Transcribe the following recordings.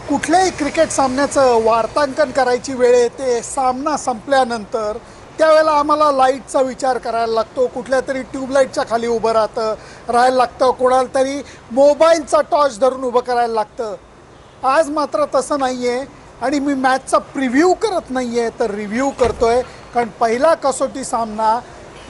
कुठल्याही क्रिकेट सामन्याचं वार्तांकन करायची वेळ येते सामना संपल्यानंतर त्यावेळेला आम्हाला लाईटचा विचार करायला लागतो. कुठल्या तरी ट्यूबलाईटच्या खाली उभं राहायला लागतं. कोणाला तरी मोबाईलचा टॉर्च धरून उभं करायला लागतं. आज मात्र तसं नाही आहे आणि मी मॅचचा प्रिव्ह्यू करत नाही आहे तर रिव्ह्यू करतो आहे. कारण पहिला कसोटी सामना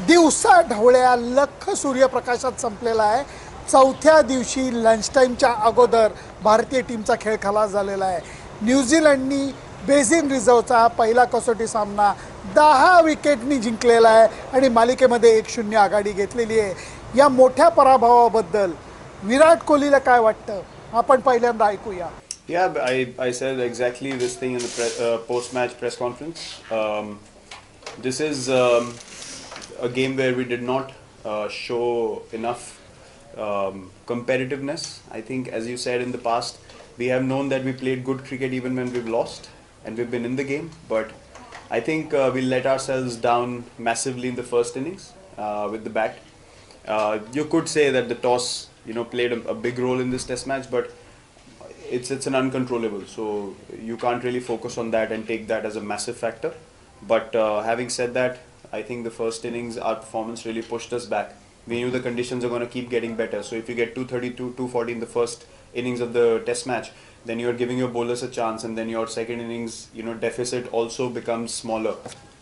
दिवसा ढवळ्या लख सूर्यप्रकाशात संपलेला आहे. चौथ्या दिवशी लंच टाईमच्या अगोदर भारतीय टीमचा खेळ खलास झालेला आहे. न्यूझीलंडनी बेसिन रिझर्वचा पहिला कसोटी सामना 10 विकेटनी जिंकलेला आहे आणि मालिकेमध्ये 1-0 आघाडी घेतलेली आहे. या मोठ्या पराभवाबद्दल विराट कोहलीला काय वाटतं आपण पहिल्यांदा ऐकूया. Yeah, I said exactly this thing in the post-match press conference. This is a game where we did not show enough competitiveness. I think, as you said in the past, we have known that we played good cricket even when we've lost and we've been in the game. But I think we let ourselves down massively in the first innings with the bat. You could say that the toss, played a big role in this Test match, but it's an uncontrollable, so you can't really focus on that and take that as a massive factor. But having said that, I think the first innings, our performance really pushed us back. We knew the conditions are going to keep getting better, so if you get 232, 240 in the first innings of the test match, then you're giving your bowlers a chance, and then your second innings deficit also becomes smaller.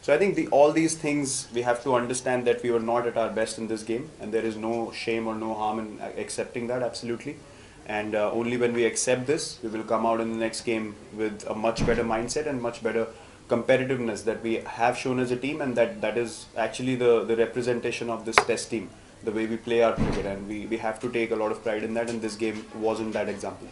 So I think all these things, we have to understand that we were not at our best in this game, and there is no shame or no harm in accepting that, absolutely. And only when we accept this, we will come out in the next game with a much better mindset and much better competitiveness that we have shown as a team, and that is actually the representation of this test team, the way we play our cricket, and we have to take a lot of pride in that, and this game wasn't that example.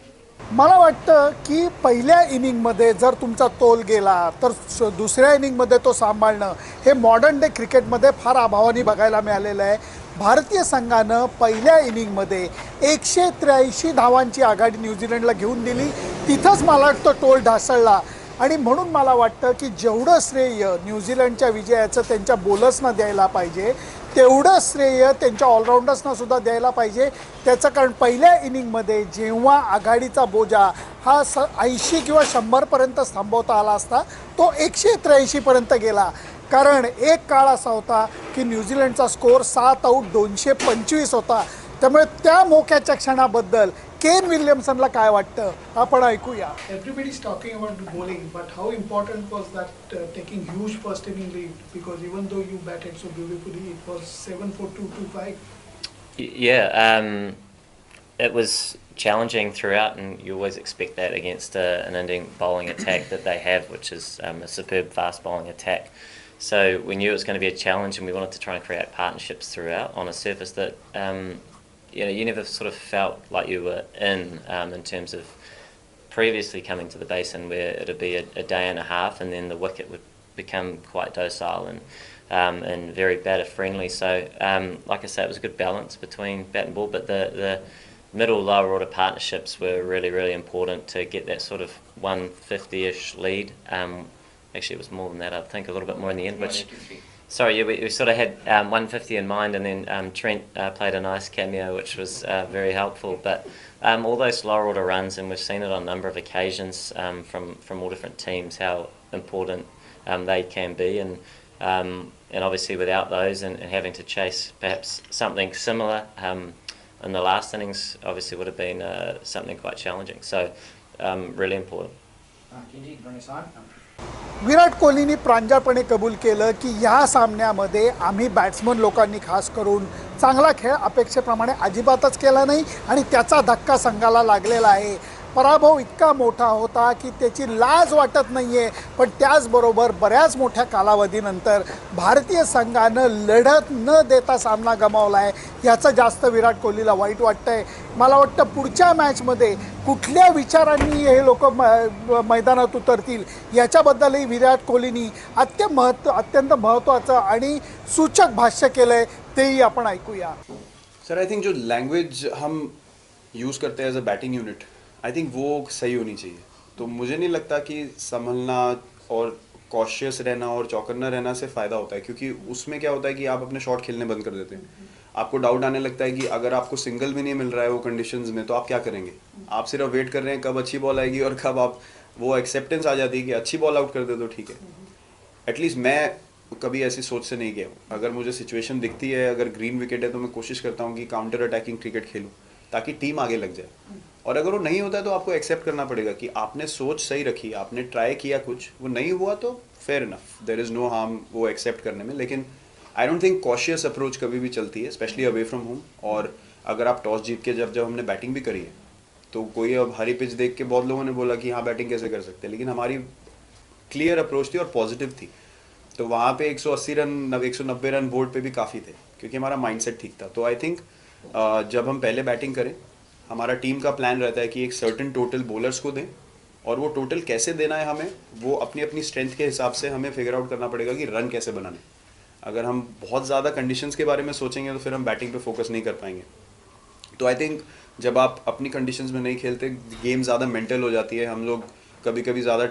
मला वाटतं की पहिल्या इनिंगमध्ये जर तुमचा तोल गेला तर दुसऱ्या इनिंगमध्ये तो सांभाळणं हे मॉडर्न डे क्रिकेटमध्ये फार अभावाने बघायला मिळालेलं आहे. भारतीय संघानं पहिल्या इनिंगमध्ये 183 धावांची आघाडी न्यूझीलंडला घेऊन दिली. तिथंच मला वाटतं टोल ढासळला आणि म्हणून मला वाटतं की जेवढं श्रेय न्यूझीलंडच्या विजयाचं त्यांच्या बॉलर्सना द्यायला पाहिजे तेवढं श्रेय त्यांच्या ऑलराऊंडर्सना सुद्धा द्यायला पाहिजे. त्याचं कारण पहिल्या इनिंगमध्ये जेव्हा आघाडीचा बोजा हा 80 किंवा 100पर्यंत थांबवता आला असता तो 183पर्यंत गेला. कारण एक काळ असा होता की न्यूझीलंडचा स्कोअर 7 आऊट 225 होता. त्यामुळे त्या मोक्याच्या क्षणाबद्दल केन विल्यमसनला काय वाटतं आपण ऐकूया. Everybody is talking about bowling, but how important was that taking huge first inning lead? Because even though you batted so beautifully, it was 7 for 225. Yeah, it was challenging throughout, and you always expect that against an Indian bowling attack that they have, which is a superb fast bowling attack. So we knew it was going to be a challenge, and we wanted to try and create partnerships throughout on a surface that you never sort of felt like you were in terms of previously coming to the basin, where it would be a day and a half, and then the wicket would become quite docile and very batter friendly. So like I say, it was a good balance between bat and ball, but the middle lower order partnerships were really important to get that sort of 150-ish lead. Actually, it was more than that. I think a little bit more in the end. Sorry, yeah, we sort of had 150 in mind, and then Trent played a nice cameo, which was very helpful. But all those lower order runs, and we've seen it on a number of occasions from all different teams, how important they can be, and obviously without those and having to chase perhaps something similar in the last innings, obviously would have been something quite challenging. So really important. विराट कोहलीने प्रांजळपणे कबूल केलं की ह्या सामन्यामध्ये आम्ही batsman लोकांनी खास करून चांगला खेळ अपेक्षेप्रमाणे अजिबातच केला नाही आणि त्याचा धक्का संघाला लागलेला आहे. पराभव इतका मोठा होता की त्याची लाज वाटत नाही आहे. पण त्याचबरोबर बऱ्याच मोठ्या कालावधीनंतर भारतीय संघानं लढत न देता सामना गमावला आहे. याचं जास्त विराट कोहलीला वाईट वाटतं आहे. मला वाटतं पुढच्या मॅचमध्ये कुठल्या विचारांनी हे लोक मैदानात उतरतील याच्याबद्दलही विराट कोहलीनी अत्यंत महत्त्वाचं आणि सूचक भाष्य केलं आहे. तेही आपण ऐकूया. सर, आई थिंक जो लैंग्वेज हम यूज़ करते हैं as a batting unit, I think वो सही होनी चाहिए. तो मुझे नहीं लगता कि संभलना और कॉशियस रहना और चौकन्ना रहना से फ़ायदा होता है, क्योंकि उसमें क्या होता है कि आप अपने शॉट खेलने बंद कर देते हैं. आपको डाउट आने लगता है कि अगर आपको सिंगल भी नहीं मिल रहा है वो कंडीशंस में तो आप क्या करेंगे। आप सिर्फ वेट कर रहे हैं कब अच्छी बॉल आएगी और कब आप, वो एक्सेप्टेंस आ जाती है कि अच्छी बॉल आउट कर दे तो ठीक है। एटलीस्ट मैं कभी ऐसी सोच से नहीं गया हूँ। अगर मुझे सिचुएशन दिखती है, अगर ग्रीन विकेट है तो मैं कोशिश करता हूँ कि काउंटर अटैकिंग क्रिकेट खेलूँ ताकि टीम आगे लग जाए। और अगर वो नहीं होता है तो आपको एक्सेप्ट करना पड़ेगा कि आपने सोच सही रखी, आपने ट्राई किया, कुछ वो नहीं हुआ तो fair enough, there is no harm वो एक्सेप्ट करने में। लेकिन I don't think cautious approach कभी भी चलती है, स्पेशली अवे फ्रॉम होम। और अगर आप टॉस जीत के जब हमने बैटिंग भी करी है तो कोई अब हरी पिच देख के बहुत लोगों ने बोला कि हाँ बैटिंग कैसे कर सकते हैं, लेकिन हमारी क्लियर अप्रोच थी और पॉजिटिव थी। तो वहाँ पे 180 रन 190 रन बोर्ड पे भी काफ़ी थे क्योंकि हमारा माइंडसेट ठीक था। तो आई थिंक जब हम पहले बैटिंग करें, हमारा टीम का प्लान रहता है कि एक सर्टेन टोटल बॉलर्स को दें, और वो टोटल कैसे देना है हमें, वो अपनी अपनी स्ट्रेंथ के हिसाब से हमें फिगर आउट करना पड़ेगा कि रन कैसे बनाने। अगर हम बहुत ज़्यादा कंडीशंस के बारे में सोचेंगे तो फिर हम बैटिंग पे फोकस नहीं कर पाएंगे। तो आई थिंक जब आप अपनी कंडीशंस में नहीं खेलते, गेम ज़्यादा मेंटल हो जाती है। हम लोग कभी कभी ज़्यादा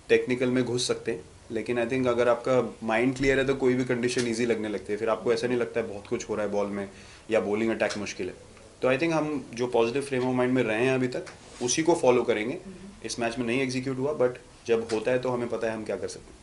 टेक्निकल में घुस सकते हैं, लेकिन आई थिंक अगर आपका माइंड क्लियर है तो कोई भी कंडीशन ईजी लगने लगती है। फिर आपको ऐसा नहीं लगता है बहुत कुछ हो रहा है बॉल में या बॉलिंग अटैक मुश्किल है। तो आई थिंक हम जो पॉजिटिव फ्रेम ऑफ माइंड में रहे हैं अभी तक, उसी को फॉलो करेंगे। इस मैच में नहीं एग्जीक्यूट हुआ, बट जब होता है तो हमें पता है हम क्या कर सकते हैं।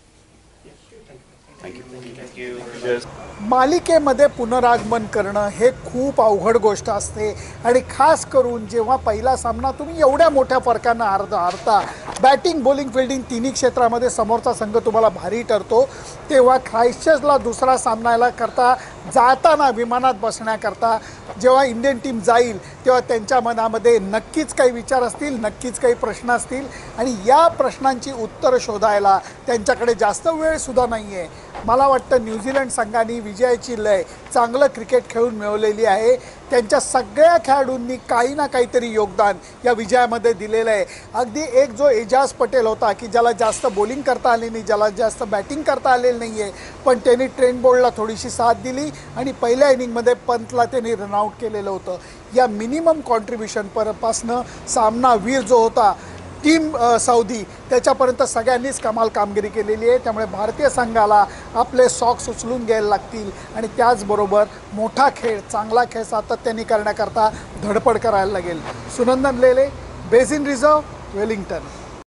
Thank you. मालिकेमध्ये पुनरागमन करणं हे खूप अवघड गोष्ट असते आणि खास करून जेव्हा पहिला सामना तुम्ही एवढ्या मोठ्या फरकानं हारता, बॅटिंग बॉलिंग फिल्डिंग तिन्ही क्षेत्रामध्ये समोरचा संघ तुम्हाला भारी ठरतो, तेव्हा ख्राइस्टचर्चला दुसरा सामनाला करता जाताना विमानात बसण्याकरता जेव्हा इंडियन टीम जाईल तेव्हा त्यांच्या मनामध्ये नक्कीच काही विचार असतील, नक्कीच काही प्रश्न असतील आणि या प्रश्नांची उत्तरं शोधायला त्यांच्याकडे जास्त वेळसुद्धा नाही आहे। मला वाटतं न्यूझीलंड संघाने विजयाची लय चांगलं क्रिकेट खेळून मिळवलेली आहे। त्यांच्या सगळ्या खेळाडूंनी काही ना काहीतरी योगदान या विजयामध्ये दिलेलं आहे। अगदी एक जो एजाज पटेल होता की ज्याला जास्त बॉलिंग करता आली नाही, ज्याला जास्त बॅटिंग करता आलेलं नाही आहे, पण त्यांनी ट्रेंट बोल्टला थोडीशी साथ दिली आणि पहिल्या इनिंगमध्ये पंतला त्यांनी रनआउट केलेलं होतं। या मिनिमम कॉन्ट्रीब्युशन पासनं सामनावीर जो होता टीम सौदी त्याच्यापर्यंत सगळ्यांनीच कमाल कामगिरी केलेली आहे। त्यामुळे भारतीय संघाला आपले सॉक्स उचलून घ्यायला लागतील आणि त्याचबरोबर मोठा खेळ, चांगला खेळ सातत्याने करण्याकरता धडपड करायला लागेल। सुनंदन लेले, बेसिन रिझर्व, वेलिंग्टन।